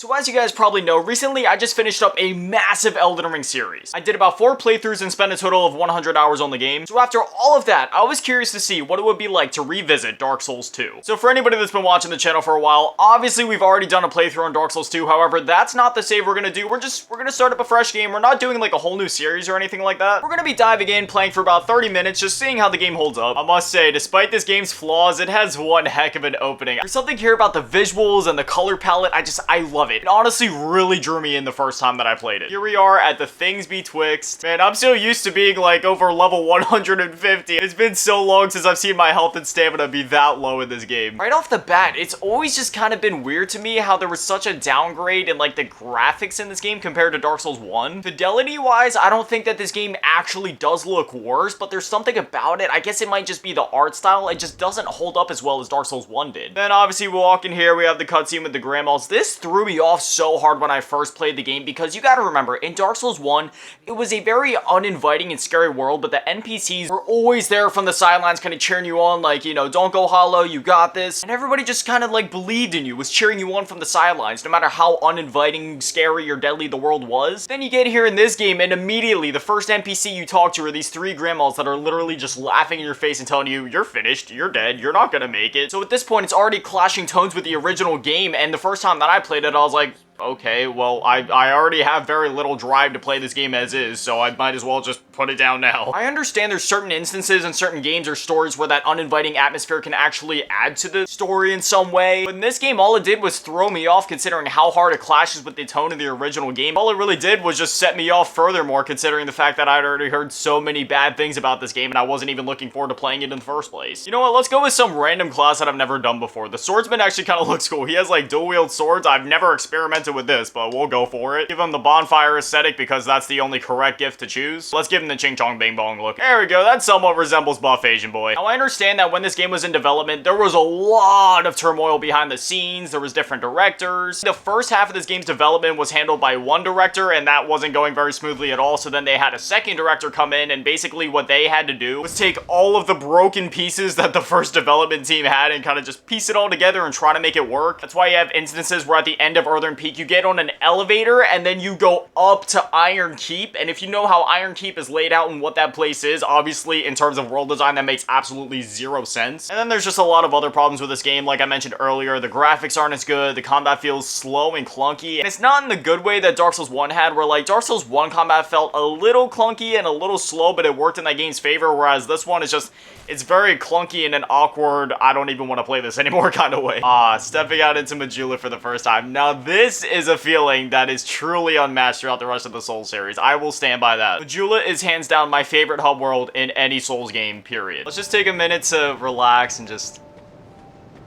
So as you guys probably know, recently I just finished up a massive Elden Ring series. I did about 4 playthroughs and spent a total of 100 hours on the game. So after all of that, I was curious to see what it would be like to revisit Dark Souls 2. So for anybody that's been watching the channel for a while, obviously we've already done a playthrough on Dark Souls 2, however, that's not the save we're gonna do. We're gonna start up a fresh game. We're not doing like a whole new series or anything like that. We're gonna be diving in, playing for about 30 minutes, just seeing how the game holds up. I must say, despite this game's flaws, it has one heck of an opening. There's something here about the visuals and the color palette, I love it. It honestly really drew me in the first time that I played it. Here we are at the Things Betwixt. Man, I'm so used to being like over level 150. It's been so long since I've seen my health and stamina be that low in this game. Right off the bat, it's always just kind of been weird to me how there was such a downgrade in like the graphics in this game compared to Dark Souls 1. Fidelity wise, I don't think that this game actually does look worse, but there's something about it. I guess it might just be the art style. It just doesn't hold up as well as Dark Souls 1 did. Then obviously we walk in here, we have the cutscene with the grandmas. This threw me off so hard when I first played the game because you gotta remember, in Dark Souls 1, it was a very uninviting and scary world, but the NPCs were always there from the sidelines kind of cheering you on, like, you know, don't go hollow, you got this. And everybody just kind of like believed in you, was cheering you on from the sidelines, no matter how uninviting, scary, or deadly the world was. Then you get here in this game, and immediately the first NPC you talk to are these 3 grandmas that are literally just laughing in your face and telling you, you're finished, you're dead, you're not gonna make it. So at this point, it's already clashing tones with the original game, and the first time that I played it, I was like, okay, well, I already have very little drive to play this game as is, so I might as well just put it down now. I understand there's certain instances in certain games or stories where that uninviting atmosphere can actually add to the story in some way, but in this game, all it did was throw me off considering how hard it clashes with the tone of the original game. All it really did was just set me off furthermore, considering the fact that I'd already heard so many bad things about this game and I wasn't even looking forward to playing it in the first place. You know what, let's go with some random class that I've never done before. The swordsman actually kind of looks cool. He has like dual wield swords. I've never experimented with this, but we'll go for it. Give him the bonfire aesthetic because that's the only correct gift to choose. Let's give him the ching chong bing bong look. There we go, that somewhat resembles buff Asian boy. Now I understand that when this game was in development, there was a lot of turmoil behind the scenes. There was different directors. The first half of this game's development was handled by one director and that wasn't going very smoothly at all, so then they had a second director come in and basically what they had to do was take all of the broken pieces that the first development team had and kind of just piece it all together and try to make it work. That's why you have instances where at the end of Earthern Peak you get on an elevator and then you go up to Iron Keep, and if you know how Iron Keep is laid out and what that place is, obviously in terms of world design that makes absolutely zero sense. And then there's just a lot of other problems with this game. Like I mentioned earlier, the graphics aren't as good, the combat feels slow and clunky, and it's not in the good way that Dark Souls 1 had, where like Dark Souls 1 combat felt a little clunky and a little slow, but it worked in that game's favor, whereas this one is just, it's very clunky in an awkward, I don't even want to play this anymore kind of way. Stepping out into Majula for the first time. Now this is a feeling that is truly unmatched throughout the rest of the Souls series. I will stand by that. Majula is hands down my favorite hub world in any Souls game, period. Let's just take a minute to relax and just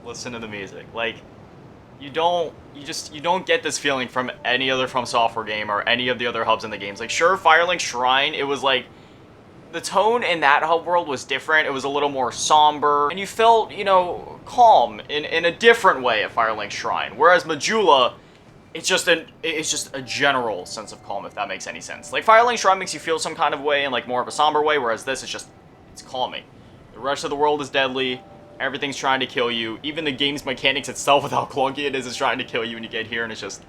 listen to the music. Like, you don't get this feeling from any other From Software game or any of the other hubs in the games. Like, sure, Firelink Shrine, it was like, the tone in that hub world was different. It was a little more somber, and you felt, you know, calm in a different way at Firelink Shrine. Whereas Majula, it's just a general sense of calm, if that makes any sense. Like, Firelink Shrine makes you feel some kind of way in like more of a somber way, whereas this is just, it's calming. The rest of the world is deadly. Everything's trying to kill you. Even the game's mechanics itself, with how clunky it is trying to kill you when you get here, and it's just,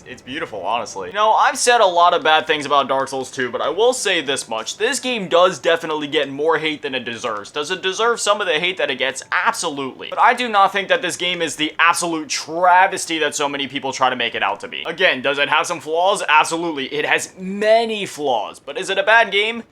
it's beautiful, honestly. You know, I've said a lot of bad things about Dark Souls 2, but I will say this much. This game does definitely get more hate than it deserves. Does it deserve some of the hate that it gets? Absolutely. But I do not think that this game is the absolute travesty that so many people try to make it out to be. Again, does it have some flaws? Absolutely. It has many flaws. But is it a bad game?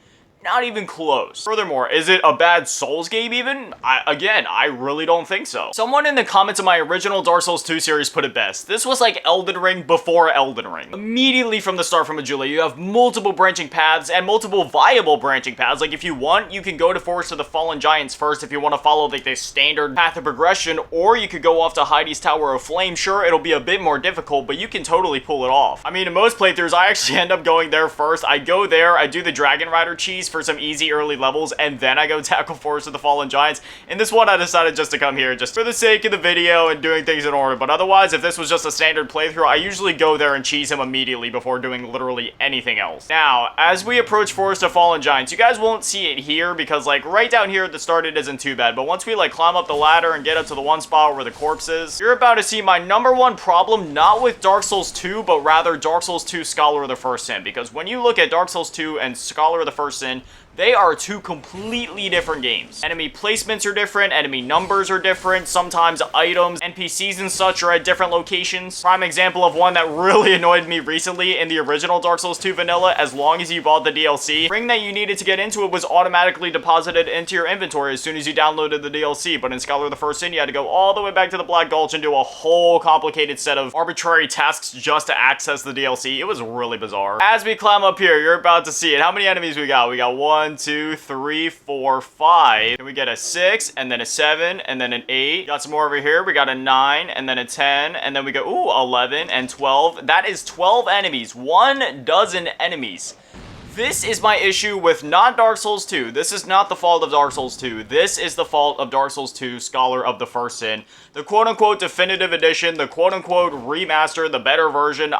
Not even close. Furthermore, is it a bad Souls game even? I really don't think so. Someone in the comments of my original Dark Souls 2 series put it best. This was like Elden Ring before Elden Ring. Immediately from the start from Majula, you have multiple branching paths and multiple viable branching paths. Like if you want, you can go to Forest of the Fallen Giants first if you want to follow like the standard path of progression, or you could go off to Heidi's Tower of Flame. Sure, it'll be a bit more difficult, but you can totally pull it off. I mean, in most playthroughs, I actually end up going there first. I go there, I do the Dragon Rider cheese. for some easy early levels, and then I go tackle Forest of the Fallen Giants. In this one, I decided just to come here just for the sake of the video and doing things in order. But otherwise, if this was just a standard playthrough, I usually go there and cheese him immediately before doing literally anything else. Now, as we approach Forest of Fallen Giants, you guys won't see it here because, like, right down here at the start, it isn't too bad. But once we, like, climb up the ladder and get up to the one spot where the corpse is, you're about to see my #1 problem, not with Dark Souls 2, but rather Dark Souls 2 Scholar of the First Sin. Because when you look at Dark Souls 2 and Scholar of the First Sin, they are two completely different games. Enemy placements are different, enemy numbers are different, sometimes items, NPCs and such are at different locations. Prime example of one that really annoyed me recently in the original Dark Souls 2 Vanilla, as long as you bought the DLC, the ring that you needed to get into it was automatically deposited into your inventory as soon as you downloaded the DLC, but in Scholar of the First Sin, you had to go all the way back to the Black Gulch and do a whole complicated set of arbitrary tasks just to access the DLC. It was really bizarre. As we climb up here, you're about to see it. How many enemies we got? We got 1, 2, 3, 4, 5. And we get a 6, and then a 7, and then an 8. Got some more over here. We got a 9, and then a 10, and then we go, ooh, 11 and 12. That is 12 enemies. 1 dozen enemies. This is my issue with not Dark Souls 2. This is not the fault of Dark Souls 2. This is the fault of Dark Souls 2 Scholar of the First Sin. The quote-unquote definitive edition, the quote-unquote remaster, the better version,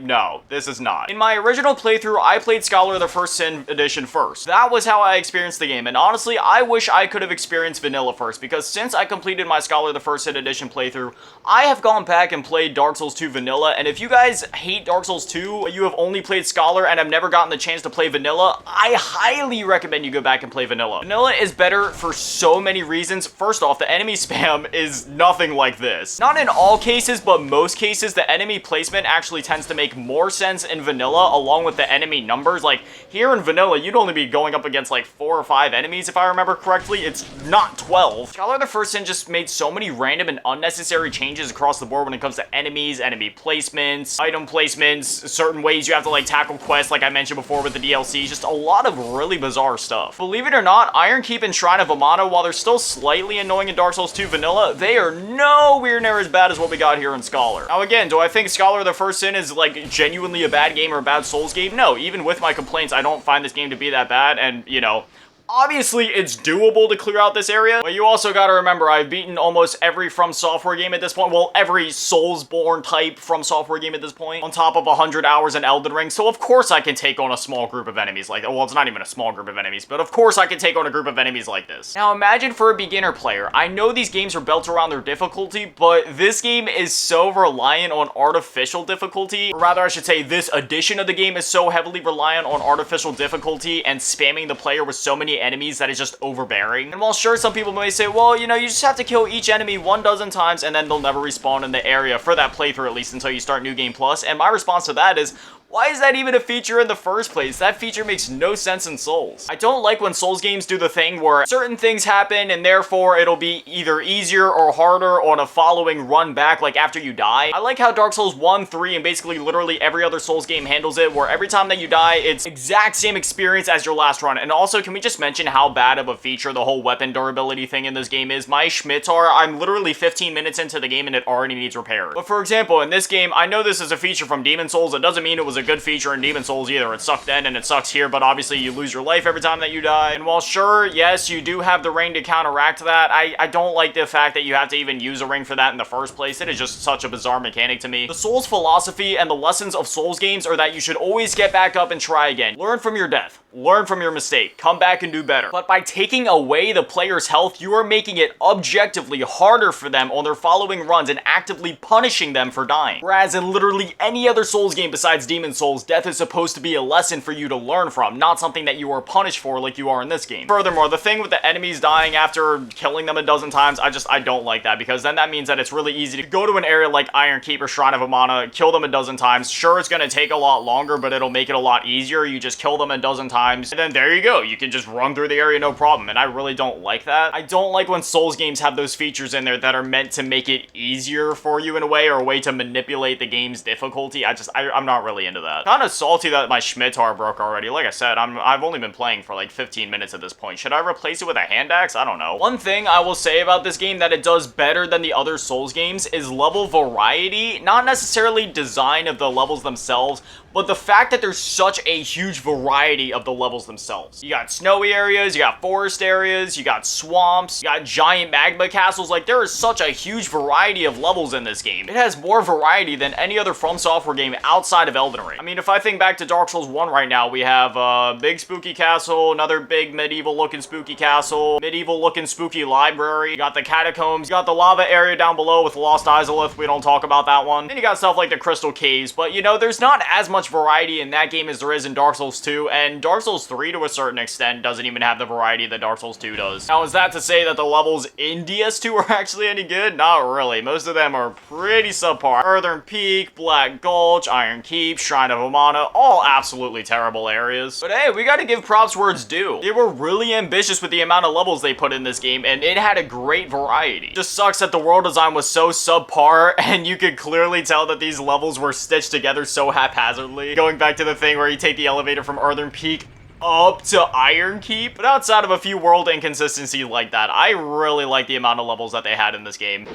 no, this is not. In my original playthrough, I played Scholar of the First Sin edition first. That was how I experienced the game, and honestly, I wish I could have experienced Vanilla first, because since I completed my Scholar of the First Sin edition playthrough, I have gone back and played Dark Souls 2 Vanilla, and if you guys hate Dark Souls 2, but you have only played Scholar and have never gotten the chance to play Vanilla, I highly recommend you go back and play Vanilla. Vanilla is better for so many reasons. First off, the enemy spam is nothing like this. Not in all cases, but most cases, the enemy placement actually tends to make more sense in Vanilla along with the enemy numbers. Like, here in Vanilla, you'd only be going up against like 4 or 5 enemies, if I remember correctly. It's not 12. Scholar of the First Sin just made so many random and unnecessary changes across the board when it comes to enemies, enemy placements, item placements, certain ways you have to like tackle quests like I mentioned before with the DLC. Just a lot of really bizarre stuff. Believe it or not, Iron Keep and Shrine of Amana, while they're still slightly annoying in Dark Souls 2 Vanilla, they are nowhere near as bad as what we got here in Scholar. Now again, do I think Scholar of the First Sin is like genuinely a bad game or a bad Souls game? No, even with my complaints, I don't find this game to be that bad, and you know, obviously, it's doable to clear out this area, but you also gotta remember, I've beaten almost every From Software game at this point. Well, every Soulsborne type From Software game at this point, on top of 100 hours in Elden Ring, so of course I can take on a small group of enemies like, well, it's not even a small group of enemies, but of course I can take on a group of enemies like this. Now, imagine for a beginner player, I know these games are built around their difficulty, but this game is so reliant on artificial difficulty, or rather, I should say, this edition of the game is so heavily reliant on artificial difficulty and spamming the player with so many enemies that is just overbearing. And while sure, some people may say, well, you know, you just have to kill each enemy 12 times and then they'll never respawn in the area, for that playthrough at least, until you start New Game Plus, and my response to that is, why is that even a feature in the first place? That feature makes no sense in Souls. I don't like when Souls games do the thing where certain things happen and therefore it'll be either easier or harder on a following run back, like after you die. I like how Dark Souls 1, 3, and basically literally every other Souls game handles it, where every time that you die, it's exact same experience as your last run. And also, can we just mention how bad of a feature the whole weapon durability thing in this game is? My Schmittar, I'm literally 15 minutes into the game and it already needs repair. But for example, in this game, I know this is a feature from Demon Souls. It doesn't mean it was a good feature in Demon Souls either. It sucked then and it sucks here, but obviously you lose your life every time that you die. And while sure, yes, you do have the ring to counteract that, I don't like the fact that you have to even use a ring for that in the first place. It is just such a bizarre mechanic to me. The Souls philosophy and the lessons of Souls games are that you should always get back up and try again. Learn from your death. Learn from your mistake. Come back and do better. But by taking away the player's health, you are making it objectively harder for them on their following runs and actively punishing them for dying. Whereas in literally any other Souls game besides Demon Souls, death is supposed to be a lesson for you to learn from, not something that you are punished for like you are in this game. Furthermore, the thing with the enemies dying after killing them a dozen times, I don't like that, because then that means that it's really easy to go to an area like Iron Keep or Shrine of Amana, kill them a dozen times. Sure, it's going to take a lot longer, but it'll make it a lot easier. You just kill them a dozen times, and then there you go. You can just run run through the area no problem, and I really don't like that. I don't like when Souls games have those features in there that are meant to make it easier for you in a way, or a way to manipulate the game's difficulty. I'm not really into that. Kind of salty that my Schmittar broke already. Like I said, I've only been playing for like 15 minutes at this point. Should I replace it with a hand axe? I don't know. One thing I will say about this game that it does better than the other Souls games is level variety. Not necessarily design of the levels themselves, but the fact that there's such a huge variety of the levels themselves. You got snowy areas, you got forest areas, you got swamps, you got giant magma castles. Like, there is such a huge variety of levels in this game. It has more variety than any other From Software game outside of Elden Ring. I mean, if I think back to Dark Souls 1 right now, we have a big spooky castle, another big medieval looking spooky castle, medieval looking spooky library, you got the catacombs, you got the lava area down below with Lost Izalith. We don't talk about that one. Then you got stuff like the crystal caves, but you know, there's not as much variety in that game as there is in Dark Souls 2, and Dark Souls 3 to a certain extent doesn't even have the variety that Dark Souls 2 does. Now, is that to say that the levels in DS2 are actually any good? Not really. Most of them are pretty subpar. Northern Peak, Black Gulch, Iron Keep, Shrine of Amana, all absolutely terrible areas. But hey, we gotta give props where it's due. They were really ambitious with the amount of levels they put in this game, and it had a great variety. Just sucks that the world design was so subpar, and you could clearly tell that these levels were stitched together so haphazardly. Going back to the thing where you take the elevator from Northern Peak up to Iron Keep. But outside of a few world inconsistencies like that, I really like the amount of levels that they had in this game.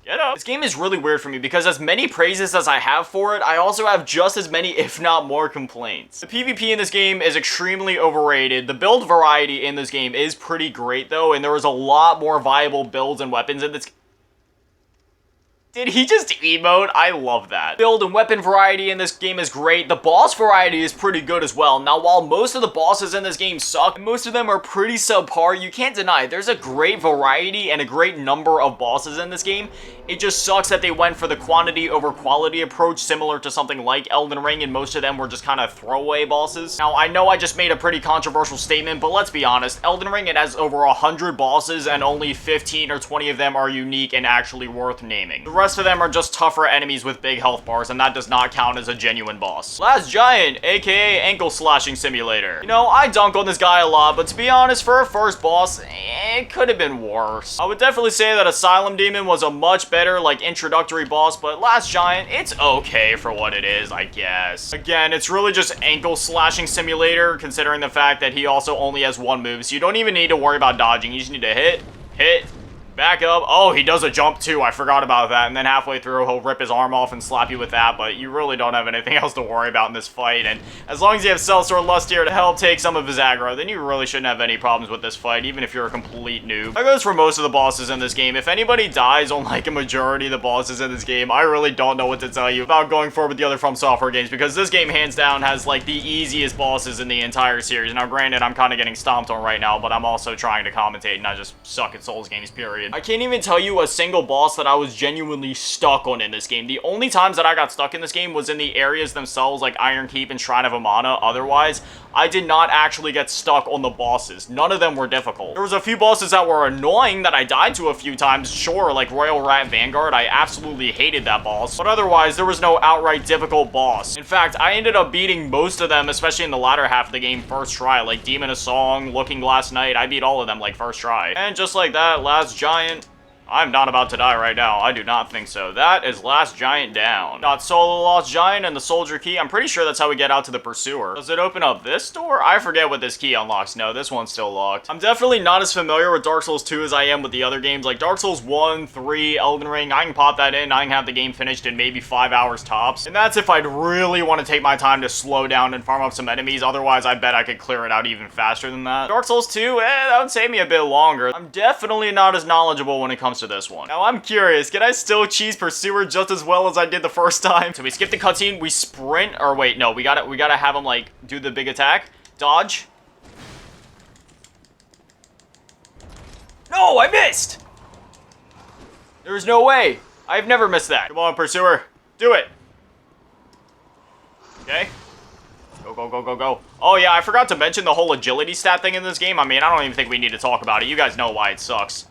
Get up. This game is really weird for me because as many praises as I have for it, I also have just as many, if not more, complaints. The PvP in this game is extremely overrated. The build variety in this game is pretty great though, and there is a lot more viable builds and weapons in this. Did he just emote? I love that. Build and weapon variety in this game is great. The boss variety is pretty good as well. Now, while most of the bosses in this game suck, and most of them are pretty subpar, you can't deny there's a great variety and a great number of bosses in this game. It just sucks that they went for the quantity over quality approach, similar to something like Elden Ring, and most of them were just kind of throwaway bosses. Now, I know I just made a pretty controversial statement, but let's be honest, Elden Ring, it has over 100 bosses, and only 15 or 20 of them are unique and actually worth naming. The rest of them are just tougher enemies with big health bars, and that does not count as a genuine boss. Last Giant, aka Ankle Slashing Simulator. You know, I dunk on this guy a lot, but to be honest, for a first boss, it could have been worse. I would definitely say that Asylum Demon was a much better, like, introductory boss, but Last Giant, it's okay for what it is, I guess. Again, it's really just Ankle Slashing Simulator, considering the fact that he also only has one move, so you don't even need to worry about dodging. You just need to hit, back up. Oh, he does a jump too. I forgot about that. And then halfway through, he'll rip his arm off and slap you with that. But you really don't have anything else to worry about in this fight. And as long as you have Sellsword Lust here to help take some of his aggro, then you really shouldn't have any problems with this fight, even if you're a complete noob. That goes for most of the bosses in this game. If anybody dies on like a majority of the bosses in this game, I really don't know what to tell you about going forward with the other From Software games, because this game hands down has like the easiest bosses in the entire series. Now granted, I'm kind of getting stomped on right now, but I'm also trying to commentate and I just suck at Souls games, period. I can't even tell you a single boss that I was genuinely stuck on in this game. The only times that I got stuck in this game was in the areas themselves, like Iron Keep and Shrine of Amana. Otherwise, I did not actually get stuck on the bosses. None of them were difficult. There was a few bosses that were annoying that I died to a few times, sure, like Royal Rat Vanguard. I absolutely hated that boss. But otherwise, there was no outright difficult boss. In fact, I ended up beating most of them, especially in the latter half of the game, first try. Like Demon of Song, Looking Glass Knight, I beat all of them like first try. And just like that, Last Giant, I'm not about to die right now. I do not think so. That is Last Giant down. Got Solo Lost Giant and the Soldier Key. I'm pretty sure that's how we get out to the Pursuer. Does it open up this door? I forget what this key unlocks. No, this one's still locked. I'm definitely not as familiar with Dark Souls 2 as I am with the other games. Like Dark Souls 1, 3, Elden Ring, I can pop that in. I can have the game finished in maybe 5 hours tops. And that's if I'd really want to take my time to slow down and farm up some enemies. Otherwise, I bet I could clear it out even faster than that. Dark Souls 2, that would save me a bit longer. I'm definitely not as knowledgeable when it comes to this one. Now, I'm curious, can I still cheese Pursuer just as well as I did the first time? So we skip the cutscene, we sprint, or wait, no, we gotta have him, like, do the big attack. Dodge. No, I missed! There's no way. I've never missed that. Come on, Pursuer. Do it. Okay. Go, go, go, go, go. Oh, yeah, I forgot to mention the whole agility stat thing in this game. I mean, I don't even think we need to talk about it. You guys know why it sucks.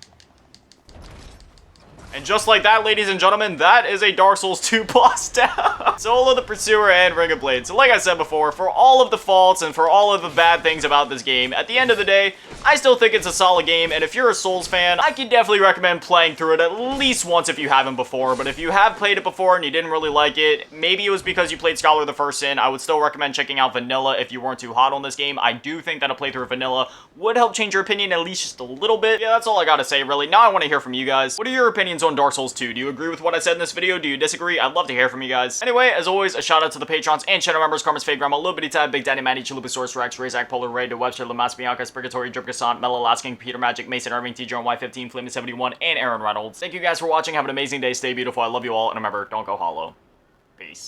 And just like that, ladies and gentlemen, that is a Dark Souls 2 boss down. Solo the Pursuer and Ring of Blades. So like I said before, for all of the faults and for all of the bad things about this game, at the end of the day, I still think it's a solid game, and if you're a Souls fan, I can definitely recommend playing through it at least once if you haven't before. But if you have played it before and you didn't really like it, maybe it was because you played Scholar of the First Sin, I would still recommend checking out Vanilla if you weren't too hot on this game. I do think that a playthrough of Vanilla would help change your opinion at least just a little bit. Yeah, that's all I gotta say, really. Now I want to hear from you guys. What are your opinions on Dark Souls 2? Do you agree with what I said in this video? Do you disagree? I'd love to hear from you guys. Anyway, as always, a shout out to the patrons and channel members: Karma's Fade Grandma, Lil Bitty Tab, Big Daddy Matty, Chalupasaurus Rex, Razak, Polar Ray, The Webster, Lamas Bianca, Spurgatory, Drip Cassant, Mellow Lasking, Peter Magic, Mason Irving, T. John Y15, Flaming 71, and Aaron Reynolds. Thank you guys for watching. Have an amazing day. Stay beautiful. I love you all. And remember, don't go hollow. Peace.